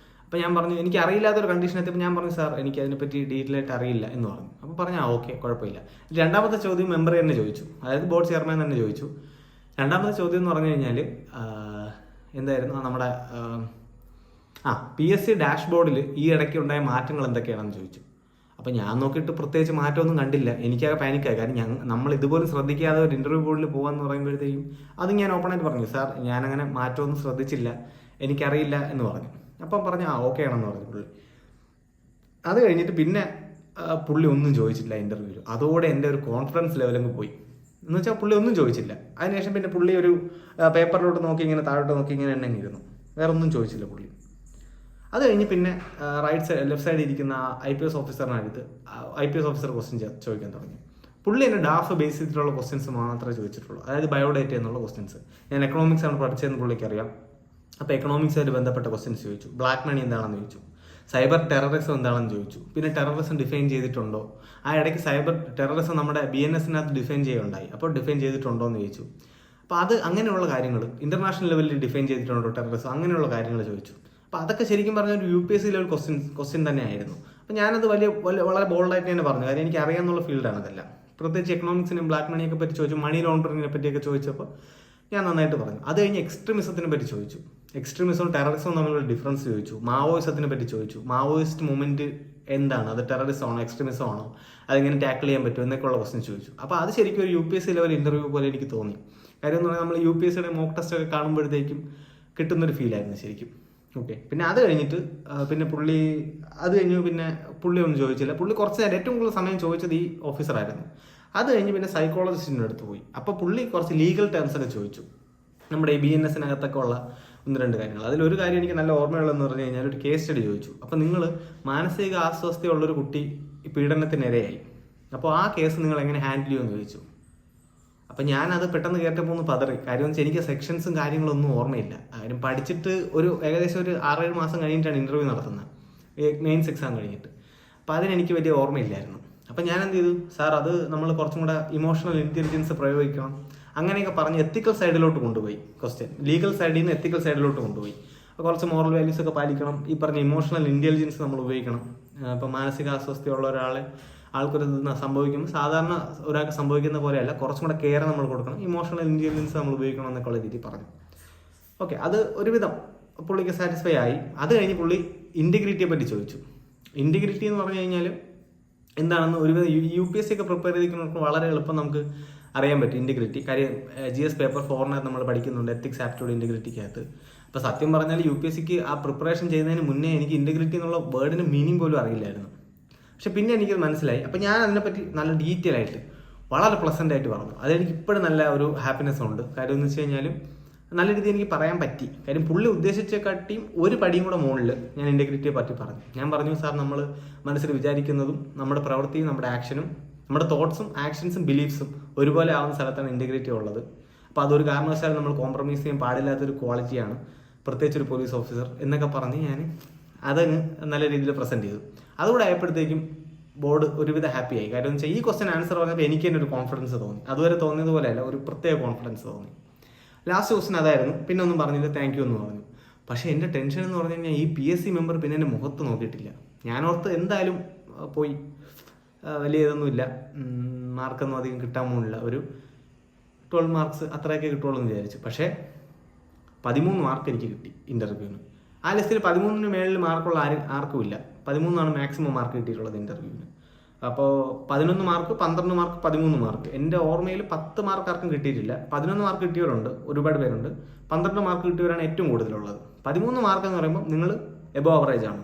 അപ്പോൾ ഞാൻ പറഞ്ഞു എനിക്ക് അറിയില്ലാത്തൊരു കണ്ടീഷൻ എത്തിയപ്പോൾ ഞാൻ പറഞ്ഞു സാർ എനിക്ക് അതിനെപ്പറ്റി ഡീറ്റെയിൽ ആയിട്ട് അറിയില്ല എന്ന് പറഞ്ഞു. അപ്പോൾ പറഞ്ഞു ഓക്കെ കുഴപ്പമില്ല. രണ്ടാമത്തെ ചോദ്യം മെമ്പർ തന്നെ ചോദിച്ചു, അതായത് ബോർഡ് ചെയർമാൻ തന്നെ ചോദിച്ചു. രണ്ടാമത്തെ ചോദ്യം എന്ന് പറഞ്ഞു കഴിഞ്ഞാൽ എന്തായിരുന്നു, നമ്മുടെ PSC ഡാഷ്ബോർഡിൽ ഈ ഇടയ്ക്ക് ഉണ്ടായ മാറ്റങ്ങൾ എന്തൊക്കെയാണെന്ന് ചോദിച്ചു. അപ്പോൾ ഞാൻ നോക്കിയിട്ട് പ്രത്യേകിച്ച് മാറ്റമൊന്നും കണ്ടില്ല. എനിക്കാകെ പാനിക്കായി. കാരണം നമ്മൾ ഇതുപോലും ശ്രദ്ധിക്കാതെ ഒരു ഇൻ്റർവ്യൂ ബോർഡിൽ പോകാമെന്ന് പറയുമ്പോഴത്തേക്കും അത് ഞാൻ ഓപ്പണായിട്ട് പറഞ്ഞു, സാർ ഞാനങ്ങനെ മാറ്റമൊന്നും ശ്രദ്ധിച്ചില്ല, എനിക്കറിയില്ല എന്ന് പറഞ്ഞു. അപ്പം പറഞ്ഞു ഓക്കെ ആണെന്ന് പറഞ്ഞു പുള്ളി. അത് കഴിഞ്ഞിട്ട് പിന്നെ പുള്ളി ഒന്നും ചോദിച്ചില്ല ഇൻ്റർവ്യൂവിൽ. അതോടെ എൻ്റെ ഒരു കോൺഫിഡൻസ് ലെവലങ്ങ് പോയി. എന്ന് വെച്ചാൽ പുള്ളി ഒന്നും ചോദിച്ചില്ല. അതിനുശേഷം പിന്നെ പുള്ളി ഒരു പേപ്പറിലോട്ട് നോക്കി ഇങ്ങനെ താഴോട്ട് നോക്കി ഇങ്ങനെ എണ്ണെങ്ങിരുന്നു. വേറെ ഒന്നും ചോദിച്ചില്ല പുള്ളി. അത് കഴിഞ്ഞ് പിന്നെ ലെഫ്റ്റ് സൈഡിൽ ഇരിക്കുന്ന IPS ഓഫീസറിനടുത്ത് IPS ഓഫീസർ ക്വസ്റ്റ്യൻ ചോദിക്കാൻ തുടങ്ങി. പുള്ളി എന്നെ ഡാഫ് ബേസ് ചെയ്തിട്ടുള്ള ക്വസ്റ്റ്യൻസ് മാത്രമേ ചോദിച്ചിട്ടുള്ളൂ, അതായത് ബയോഡേറ്റ എന്നുള്ള ക്വസ്റ്റ്യൻസ്. ഞാൻ എക്കണോമിക്സ് ആണ് പഠിച്ചതെന്ന് പുള്ളിക്ക് അറിയാം. അപ്പോൾ എക്കണോമിക്സുമായിട്ട് ബന്ധപ്പെട്ട ക്വസ്റ്റ്യൻസ് ചോദിച്ചു. ബ്ലാക്ക് മണി എന്താണെന്ന് ചോദിച്ചു. സൈബർ ടെററിസം എന്താണെന്ന് ചോദിച്ചു. പിന്നെ ടെററിസം ഡിഫൈൻ ചെയ്തിട്ടുണ്ടോ, ആ ഇടയ്ക്ക് സൈബർ ടെററിസം നമ്മുടെ BNS-നകത്ത് ഡിഫൈൻ ചെയ്യുകയുണ്ടായി. അപ്പോൾ ഡിഫൈൻ ചെയ്തിട്ടുണ്ടോ എന്ന് ചോദിച്ചു. അപ്പോൾ അത് അങ്ങനെയുള്ള കാര്യങ്ങൾ ഇന്റർനാഷണൽ ലെവലിൽ ഡിഫൈൻ ചെയ്തിട്ടുണ്ടോ ടെററിസം, അങ്ങനെയുള്ള കാര്യങ്ങൾ ചോദിച്ചു. അപ്പോൾ അതൊക്കെ ശരിക്കും പറഞ്ഞ ഒരു UPSC ലെവൽ ക്വസ്റ്റ്യൻ തന്നെ ആയിരുന്നു. അപ്പോൾ ഞാനത് വളരെ ബോൾഡായിട്ട് തന്നെ പറഞ്ഞു, കാര്യം എനിക്ക് അറിയാവുന്ന ഫീൽഡാണ് അതെല്ലാം. പ്രത്യേകിച്ച് എക്കണോമിക്സിനും ബ്ലാക്ക് മണിയൊക്കെ പറ്റി ചോദിച്ചു, മണി ലോണ്ടറിങ്ങിനെ പറ്റിയൊക്കെ ചോദിച്ചപ്പോൾ ഞാൻ നന്നായിട്ട് പറഞ്ഞു. അത് കഴിഞ്ഞ് എക്സ്ട്രീമിസത്തിനെ പറ്റി ചോദിച്ചു. എക്സ്ട്രീമിസവും ടെററിസവും തമ്മിലുള്ള ഡിഫറൻസ് ചോദിച്ചു. മാവോയിസത്തിനെ പറ്റി ചോദിച്ചു. മാവോയിസ്റ്റ് മൂവ്മെന്റ് എന്താണ്, അത് ടെററിസം ആണോ എക്സ്ട്രീമിസം ആണോ, അതെങ്ങനെ ടാക്കിൾ ചെയ്യാൻ പറ്റും എന്നൊക്കെയുള്ള ക്വസ്റ്റ്യൻ ചോദിച്ചു. അപ്പോൾ അത് ശരിക്കും ഒരു UPSC ലെവൽ ഇൻ്റർവ്യൂ പോലെ എനിക്ക് തോന്നി. കാര്യം എന്ന് പറഞ്ഞാൽ നമ്മൾ UPSCയുടെ മോക്ക് ടെസ്റ്റ് ഒക്കെ കാണുമ്പോഴത്തേക്കും കിട്ടുന്നൊരു ഫീലായിരുന്നു ശരിക്കും. ഓക്കെ, പിന്നെ അത് കഴിഞ്ഞിട്ട് പിന്നെ പുള്ളി ഒന്നും ചോദിച്ചില്ല. പുള്ളി കുറച്ച് നേരം ഏറ്റവും കൂടുതൽ സമയം ചോദിച്ചത് ഈ ഓഫീസറായിരുന്നു. അത് കഴിഞ്ഞ് പിന്നെ സൈക്കോളജിസ്റ്റിൻ്റെ അടുത്ത് പോയി. അപ്പോൾ പുള്ളി കുറച്ച് ലീഗൽ ടേംസ് ഒക്കെ ചോദിച്ചു, നമ്മുടെ ഈ BNS-നകത്തൊക്കെ ഉള്ള 1-2 കാര്യങ്ങൾ. അതിലൊരു കാര്യം എനിക്ക് നല്ല ഓർമ്മയുള്ളതെന്ന് പറഞ്ഞു കഴിഞ്ഞാൽ ഒരു കേസ് സ്റ്റഡി ചോദിച്ചു. അപ്പോൾ നിങ്ങൾ മാനസിക അസ്വസ്ഥയുള്ളൊരു കുട്ടി പീഡനത്തിനിരയായി, അപ്പോൾ ആ കേസ് നിങ്ങൾ എങ്ങനെ ഹാൻഡിൽ ചെയ്യുമെന്ന് ചോദിച്ചു. അപ്പം ഞാനത് പെട്ടെന്ന് കേട്ടപ്പോൾ ഒന്ന് പതറി. കാര്യം വെച്ചാൽ എനിക്ക് സെക്ഷൻസും കാര്യങ്ങളൊന്നും ഓർമ്മയില്ല. കാര്യം പഠിച്ചിട്ട് ഏകദേശം ഒരു 6-7 മാസം കഴിഞ്ഞിട്ടാണ് ഇൻ്റർവ്യൂ നടത്തുന്നത്, മെയിൻസ് എക്സാം കഴിഞ്ഞിട്ട്. അപ്പോൾ അതിനെനിക്ക് വലിയ ഓർമ്മയില്ലായിരുന്നു. അപ്പം ഞാൻ എന്ത് ചെയ്തു, സാർ അത് നമ്മൾ കുറച്ചും കൂടെ ഇമോഷണൽ ഇൻ്റലിജൻസ് പ്രയോഗിക്കണം അങ്ങനെയൊക്കെ പറഞ്ഞ് എത്തിക്കൽ സൈഡിലോട്ട് കൊണ്ടുപോയി. ക്വസ്റ്റ്യൻ ലീഗൽ സൈഡിൽ നിന്ന് എത്തിക്കൽ സൈഡിലോട്ട് കൊണ്ടുപോയി. അപ്പോൾ കുറച്ച് മോറൽ വാല്യൂസ് ഒക്കെ പാലിക്കണം, ഈ പറഞ്ഞ ഇമോഷണൽ ഇൻ്റലിജൻസ് നമ്മൾ ഉപയോഗിക്കണം. ഇപ്പം മാനസിക അസ്വസ്ഥയുള്ള ആൾക്കൊരു സംഭവിക്കുമ്പോൾ സാധാരണ ഒരാൾക്ക് സംഭവിക്കുന്ന പോലെയല്ല, കുറച്ചും കൂടെ കെയർ നമ്മൾ കൊടുക്കണം, ഇമോഷണൽ ഇൻ്റലിജൻസ് നമ്മൾ ഉപയോഗിക്കണം എന്നൊക്കെ ഉള്ള രീതി പറഞ്ഞു. ഓക്കെ, അത് ഒരുവിധം പുള്ളിക്ക് സാറ്റിസ്ഫൈ ആയി. അത് കഴിഞ്ഞ് പുള്ളി ഇൻറ്റഗ്രിറ്റിയെ പറ്റി ചോദിച്ചു. ഇൻറ്റഗ്രിറ്റി എന്ന് പറഞ്ഞു കഴിഞ്ഞാൽ എന്താണെന്ന് ഒരുവിധം UPSC ഒക്കെ പ്രിപ്പയർ ചെയ്തിരിക്കുന്നവർക്ക് വളരെ എളുപ്പം നമുക്ക് അറിയാൻ പറ്റും ഇൻറ്റഗ്രിറ്റി. കാര്യം GS പേപ്പർ 4-നകത്ത് നമ്മൾ പഠിക്കുന്നുണ്ട് എത്തിക്സ് ആപ്റ്റിറ്റ്യൂഡ് ഇൻറ്റഗ്രിറ്റിക്കകത്ത്. അപ്പോൾ സത്യം പറഞ്ഞാൽ UPSCക്ക് ആ പ്രിപ്പറേഷൻ ചെയ്യുന്നതിന് മുന്നേ എനിക്ക് ഇൻറ്റഗ്രിറ്റി എന്നുള്ള വേർഡിന് മീനിങ് പോലും അറിയില്ലായിരുന്നു. പക്ഷെ പിന്നെ എനിക്കത് മനസ്സിലായി. അപ്പോൾ ഞാൻ അതിനെപ്പറ്റി നല്ല ഡീറ്റെയിൽ ആയിട്ട് വളരെ പ്ലസൻ്റ് ആയിട്ട് പറഞ്ഞു. അതെനിക്ക് ഇപ്പോഴും നല്ല ഒരു ഹാപ്പിനെസ് ഉണ്ട്. കാര്യം എന്ന് വെച്ച് കഴിഞ്ഞാൽ നല്ല രീതിയിൽ എനിക്ക് പറയാൻ പറ്റി. കാര്യം പുള്ളി ഉദ്ദേശിച്ചേക്കാട്ടിയും ഒരു പടിയും കൂടെ മുകളിൽ ഞാൻ ഇൻറ്റഗ്രിറ്റിയെ പറ്റി പറഞ്ഞു. ഞാൻ പറഞ്ഞു, സാർ നമ്മൾ മനസ്സിൽ വിചാരിക്കുന്നതും നമ്മുടെ പ്രവൃത്തിയും നമ്മുടെ ആക്ഷനും നമ്മുടെ തോട്ട്സും ആക്ഷൻസും ബിലീഫ്സും ഒരുപോലെ ആവുന്ന സ്ഥലത്താണ് ഇൻറ്റഗ്രിറ്റി ഉള്ളത്. അപ്പോൾ അതൊരു കാരണവശാലും നമ്മൾ കോംപ്രമൈസ് ചെയ്യാൻ പാടില്ലാത്തൊരു ക്വാളിറ്റിയാണ്, പ്രത്യേകിച്ച് ഒരു പോലീസ് ഓഫീസർ എന്നൊക്കെ പറഞ്ഞ് ഞാൻ അതങ്ങ് നല്ല രീതിയിൽ പ്രസൻറ്റ് ചെയ്തു. അതുകൂടെ ആയപ്പോഴത്തേക്കും ബോർഡ് ഒരുവിധ ഹാപ്പി ആയി. കാര്യം വെച്ചാൽ ഈ ക്വസ്റ്റ്യൻ ആൻസർ പറഞ്ഞപ്പോൾ എനിക്ക് തന്നെ ഒരു കോൺഫിഡൻസ് തോന്നി. അതുവരെ തോന്നിയതുപോലെയല്ല, ഒരു പ്രത്യേക കോൺഫിഡൻസ് തോന്നി. ലാസ്റ്റ് ക്വസ്റ്റ്യൻ അതായിരുന്നു. പിന്നെ ഒന്നും പറഞ്ഞില്ല, താങ്ക് യു എന്ന് പറഞ്ഞു. പക്ഷേ എൻ്റെ ടെൻഷൻ എന്ന് പറഞ്ഞു കഴിഞ്ഞാൽ ഈ PSC മെമ്പർ പിന്നെ എൻ്റെ മുഖത്ത് നോക്കിയിട്ടില്ല. ഞാനോർത്ത് എന്തായാലും പോയി വലിയ ഇതൊന്നുമില്ല, മാർക്കൊന്നും അധികം കിട്ടാൻ പോകുന്നില്ല, ഒരു 12 മാർക്സ് അത്രയൊക്കെ കിട്ടുള്ളൂ എന്ന് വിചാരിച്ചു. പക്ഷേ 13 മാർക്ക് എനിക്ക് കിട്ടി ഇൻ്റർവ്യൂവിന്. ആ ലിസ്റ്റിൽ 13-ന് മേളിൽ മാർക്കുള്ള ആർക്കും ഇല്ല. 13 മാക്സിമം മാർക്ക് കിട്ടിയിട്ടുള്ളത് ഇൻ്റർവ്യൂവിന്. അപ്പോൾ 11 മാർക്ക്, 12 മാർക്ക്, 13 മാർക്ക്. എൻ്റെ ഓർമ്മയിൽ 10 മാർക്ക് ആർക്കും കിട്ടിയിട്ടില്ല. 11 മാർക്ക് കിട്ടിയവരുണ്ട്, ഒരുപാട് പേരുണ്ട്. 12 മാർക്ക് കിട്ടിയവരാണ് ഏറ്റവും കൂടുതലുള്ളത്. 13 മാർക്ക് എന്ന് പറയുമ്പോൾ നിങ്ങൾ എബോവ് ആവറേജ് ആണ്.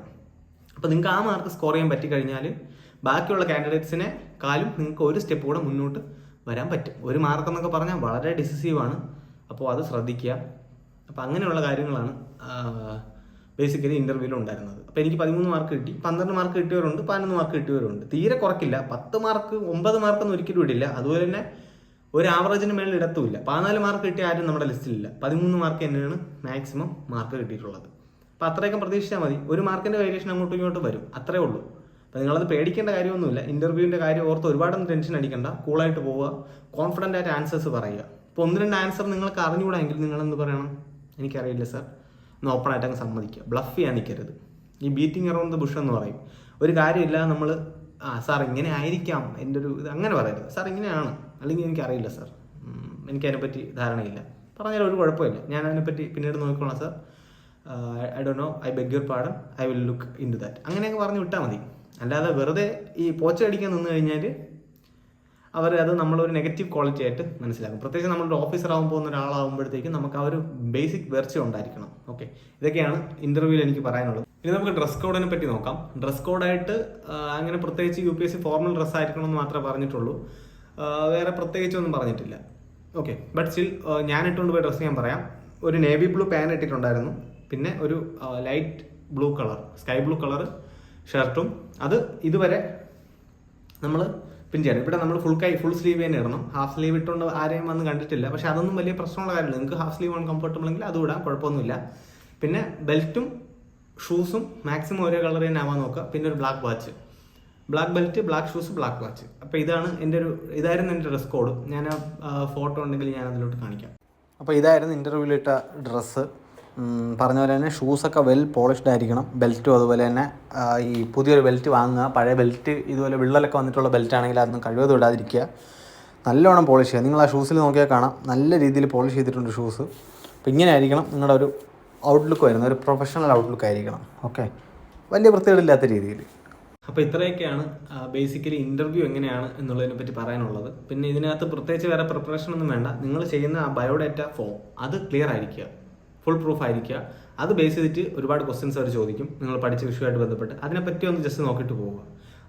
അപ്പോൾ നിങ്ങൾക്ക് ആ മാർക്ക് സ്കോർ ചെയ്യാൻ പറ്റിക്കഴിഞ്ഞാൽ ബാക്കിയുള്ള കാൻഡിഡേറ്റ്സിനെ കാലും നിങ്ങൾക്ക് ഒരു സ്റ്റെപ്പ് കൂടെ മുന്നോട്ട് വരാൻ പറ്റും. ഒരു മാർക്ക് എന്നൊക്കെ പറഞ്ഞാൽ വളരെ ഡിസിസീവാണ്. അപ്പോൾ അത് ശ്രദ്ധിക്കുക. അപ്പോൾ അങ്ങനെയുള്ള കാര്യങ്ങളാണ് ബേസിക്കലി ഇൻ്റർവ്യൂവിൽ ഉണ്ടായിരുന്നത്. അപ്പോൾ എനിക്ക് 13 മാർക്ക് കിട്ടി. 12 മാർക്ക് കിട്ടിയവരുണ്ട്, 11 മാർക്ക് കിട്ടിയവരുണ്ട്. തീരെ കുറക്കില്ല. 10 മാർക്ക് 9 മാർക്കൊന്നും ഒരിക്കലും ഇടില്ല. അതുപോലെ തന്നെ ഒരു ആവറേജിന് മേളിൽ ഇടത്തുമില്ല. 14 മാർക്ക് കിട്ടിയ ആരും നമ്മുടെ ലിസ്റ്റിലില്ല. 13 മാർക്ക് തന്നെയാണ് മാക്സിമം മാർക്ക് കിട്ടിയിട്ടുള്ളത്. അപ്പോൾ അത്രയൊക്കെ പ്രതീക്ഷിച്ചാൽ മതി. ഒരു മാർക്കിൻ്റെ വേരിയേഷൻ അങ്ങോട്ടും ഇങ്ങോട്ടും വരും, അത്രേ ഉള്ളൂ. അപ്പോൾ നിങ്ങളത് പേടിക്കേണ്ട കാര്യമൊന്നുമില്ല. ഇൻ്റർവ്യൂവിൻ്റെ കാര്യം ഓർത്ത് ഒരുപാടൊന്നും ടെൻഷൻ അടിക്കണ്ട. കൂളായിട്ട് പോവുക, കോൺഫിഡൻ്റ് ആയിട്ട് ആൻസേഴ്സ് പറയുക. ഇപ്പോൾ 1-2 ആൻസർ നിങ്ങൾക്ക് അറിഞ്ഞുകൂടായെങ്കിൽ നിങ്ങളെന്ത് പറയണം, എനിക്കറിയില്ല സാർ എന്ന് ഓപ്പൺ ആയിട്ട് അങ്ങ് സമ്മതിക്കുക. ബ്ലഫ് ചെയ്യാൻ നിൽക്കരുത്. ഈ ബീറ്റിംഗ് അറൗണ്ട് ദ ബുഷ് എന്ന് പറയും. ഒരു കാര്യമില്ല നമ്മൾ സാർ ഇങ്ങനെ ആയിരിക്കാം എൻ്റെ ഒരു ഇത് അങ്ങനെ പറയരുത്. സാർ ഇങ്ങനെയാണ്, അല്ലെങ്കിൽ എനിക്കറിയില്ല സാർ, എനിക്കതിനെപ്പറ്റി ധാരണയില്ല, പറഞ്ഞാൽ ഒരു കുഴപ്പമില്ല, ഞാൻ അതിനെപ്പറ്റി പിന്നീട് നോക്കിക്കോളാം sir, I don't know, I beg your pardon, I will look into that, അങ്ങനെയൊക്കെ പറഞ്ഞ് വിട്ടാൽ മതി. അല്ലാതെ വെറുതെ ഈ പോച്ചടിക്കാൻ നിന്ന് കഴിഞ്ഞാൽ അവർ അത് നമ്മളൊരു നെഗറ്റീവ് ക്വാളിറ്റി ആയിട്ട് മനസ്സിലാക്കും. പ്രത്യേകിച്ച് നമ്മളൊരു ഓഫീസർ ആകാൻ പോകുന്ന ഒരാളാകുമ്പോഴത്തേക്കും നമുക്ക് ആ ഒരു ബേസിക് വെർച്ച ഉണ്ടായിരിക്കണം. ഓക്കെ, ഇതൊക്കെയാണ് ഇൻ്റർവ്യൂവിൽ എനിക്ക് പറയാനുള്ളത്. ഇനി നമുക്ക് ഡ്രസ് കോഡിനെ പറ്റി നോക്കാം. ഡ്രസ് കോഡായിട്ട് അങ്ങനെ പ്രത്യേകിച്ച് UPSC ഫോർമൽ ഡ്രസ്സ് ആയിരിക്കണം എന്ന് മാത്രമേ പറഞ്ഞിട്ടുള്ളൂ. വേറെ പ്രത്യേകിച്ചൊന്നും പറഞ്ഞിട്ടില്ല. ഓക്കെ, ബട്ട് സ്റ്റിൽ ഞാൻ ഇട്ടുകൊണ്ട് പോയി ഡ്രസ്സ് ഞാൻ പറയാം. ഒരു നേവി ബ്ലൂ പാൻ ഇട്ടിട്ടുണ്ടായിരുന്നു, പിന്നെ ഒരു light blue colour, sky blue colour ഷർട്ടും. അത് ഇതുവരെ നമ്മൾ പിൻ ചെയ്യണം. ഇവിടെ നമ്മൾ ഫുൾ സ്ലീവ് തന്നെ ഇടണം. ഹാഫ് സ്ലീവ് ഇട്ടുകൊണ്ട് ആരെയും വന്ന് കണ്ടിട്ടില്ല. പക്ഷെ അതൊന്നും വലിയ പ്രശ്നമുള്ള കാര്യമില്ല. നിങ്ങൾക്ക് ഹാഫ് സ്ലീവ് ആണ് കംഫർട്ടബിൾ എങ്കിൽ അത് ഇടാം, കുഴപ്പമൊന്നുമില്ല. പിന്നെ ബെൽറ്റും ഷൂസും മാക്സിമം ഒരേ കളർ തന്നെ ആവാൻ നോക്കുക. പിന്നെ ഒരു black watch, black belt, black shoes, black watch. അപ്പോൾ ഇതായിരുന്നു എൻ്റെ ഡ്രസ് കോഡ്. ഞാൻ ഫോട്ടോ ഉണ്ടെങ്കിൽ ഞാൻ അതിലോട്ട് കാണിക്കാം. അപ്പോൾ ഇതായിരുന്നു ഇൻ്റർവ്യൂവിലിട്ട ഡ്രസ്സ്. പറഞ്ഞ പോലെ തന്നെ ഷൂസൊക്കെ വെൽ പോളിഷ്ഡ് ആയിരിക്കണം. ബെൽറ്റും അതുപോലെ തന്നെ ഈ പുതിയൊരു ബെൽറ്റ് വാങ്ങുക. പഴയ ബെൽറ്റ് ഇതുപോലെ വിള്ളലൊക്കെ വന്നിട്ടുള്ള ബെൽറ്റ് ആണെങ്കിൽ അതൊന്നും കഴിവതും ഇടാതിരിക്കുക. നല്ലോണം പോളിഷ് ചെയ്യുക. നിങ്ങൾ ആ ഷൂസിൽ നോക്കിയാൽ കാണാം, നല്ല രീതിയിൽ പോളിഷ് ചെയ്തിട്ടുണ്ട് ഷൂസ്. അപ്പോൾ ഇങ്ങനെ ആയിരിക്കണം നിങ്ങളുടെ ഒരു ഔട്ട്ലുക്ക് വരുന്നത്, ഒരു പ്രൊഫഷണൽ ഔട്ട്ലുക്ക് ആയിരിക്കണം. ഓക്കെ, വലിയ വൃത്തികളില്ലാത്ത രീതിയിൽ. അപ്പോൾ ഇത്രയൊക്കെയാണ് ബേസിക്കലി ഇൻ്റർവ്യൂ എങ്ങനെയാണ് എന്നുള്ളതിനെ പറ്റി പറയാനുള്ളത്. പിന്നെ ഇതിനകത്ത് പ്രത്യേകിച്ച് വേറെ പ്രിപ്പറേഷൻ ഒന്നും വേണ്ട. നിങ്ങൾ ചെയ്യുന്ന ആ ബയോഡേറ്റ ഫോം അത് ക്ലിയർ ആയിരിക്കുക, ഫുൾ പ്രൂഫ് ആയിരിക്കുക. അത് ബേസ് ചെയ്തിട്ട് ഒരുപാട് ക്വസ്റ്റ്യൻസ് അവർ ചോദിക്കും നിങ്ങൾ പഠിച്ച വിഷയമായിട്ട് ബന്ധപ്പെട്ട്. അതിനെപ്പറ്റി ഒന്ന് ജസ്റ്റ് നോക്കിയിട്ട് പോവുക.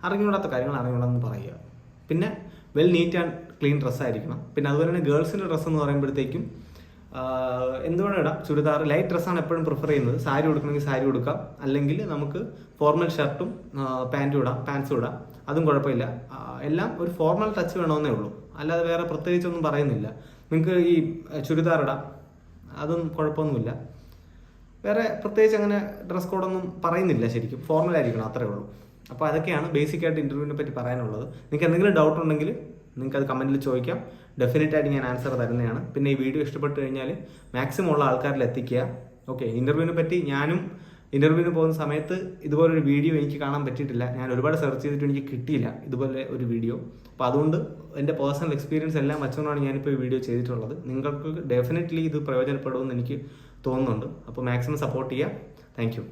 അറിഞ്ഞുകൂടാത്ത കാര്യങ്ങൾ അറിഞ്ഞുകൂടാന്ന് പറയുക. പിന്നെ വെൽ നീറ്റ് ആൻഡ് ക്ലീൻ ഡ്രസ്സായിരിക്കണം. പിന്നെ അതുപോലെ തന്നെ ഗേൾസിൻ്റെ ഡ്രസ്സ് എന്ന് പറയുമ്പോഴത്തേക്കും എന്തുവേണം ഇടാം. ചുരിദാർ, ലൈറ്റ് ഡ്രസ്സാണ് എപ്പോഴും പ്രിഫർ ചെയ്യുന്നത്. സാരി ഉടുക്കണമെങ്കിൽ സാരി ഉടുക്കാം, അല്ലെങ്കിൽ നമുക്ക് ഫോർമൽ ഷർട്ടും പാൻറ്റും ഇടാം, പാൻസും ഇടാം, അതും കുഴപ്പമില്ല. എല്ലാം ഒരു ഫോർമൽ ടച്ച് വേണമെന്നേ ഉള്ളൂ, അല്ലാതെ വേറെ പ്രത്യേകിച്ചൊന്നും പറയുന്നില്ല. നിങ്ങൾക്ക് ഈ ചുരിദാർ ഇടാം, അതും കുഴപ്പമൊന്നുമില്ല. വേറെ പ്രത്യേകിച്ച് അങ്ങനെ ഡ്രസ് കോഡൊന്നും പറയുന്നില്ല. ശരിക്കും ഫോർമൽ ആയിരിക്കണം, അത്രേ ഉള്ളൂ. അപ്പോൾ അതൊക്കെയാണ് ബേസിക്കായിട്ട് ഇൻ്റർവ്യൂവിനെ പറ്റി പറയാനുള്ളത്. നിങ്ങൾക്ക് എന്തെങ്കിലും ഡൗട്ട് ഉണ്ടെങ്കിൽ നിങ്ങൾക്ക് അത് കമൻറ്റിൽ ചോദിക്കാം. ഡെഫിനറ്റായിട്ട് ഞാൻ ആൻസർ തരുന്നതാണ്. പിന്നെ ഈ വീഡിയോ ഇഷ്ടപ്പെട്ട് കഴിഞ്ഞാൽ മാക്സിമം ഉള്ള ആൾക്കാരിൽ എത്തിക്കുക. ഓക്കെ, ഇൻ്റർവ്യൂവിനെ പറ്റി ഞാനും ഇൻ്റർവ്യൂവിന് പോകുന്ന സമയത്ത് ഇതുപോലൊരു വീഡിയോ എനിക്ക് കാണാൻ പറ്റിയിട്ടില്ല. ഞാൻ ഒരുപാട് സെർച്ച് ചെയ്തിട്ട് എനിക്ക് കിട്ടിയില്ല ഇതുപോലെ ഒരു വീഡിയോ. അപ്പോൾ അതുകൊണ്ട് എൻ്റെ പേഴ്സണൽ എക്സ്പീരിയൻസ് എല്ലാം വെച്ചുകൊണ്ടാണ് ഞാനിപ്പോൾ ഈ വീഡിയോ ചെയ്തിട്ടുള്ളത്. നിങ്ങൾക്ക് ഡെഫിനറ്റ്ലി ഇത് പ്രയോജനപ്പെടുമെന്ന് എനിക്ക് തോന്നുന്നുണ്ട്. അപ്പോൾ മാക്സിമം സപ്പോർട്ട് ചെയ്യുക. Thank you.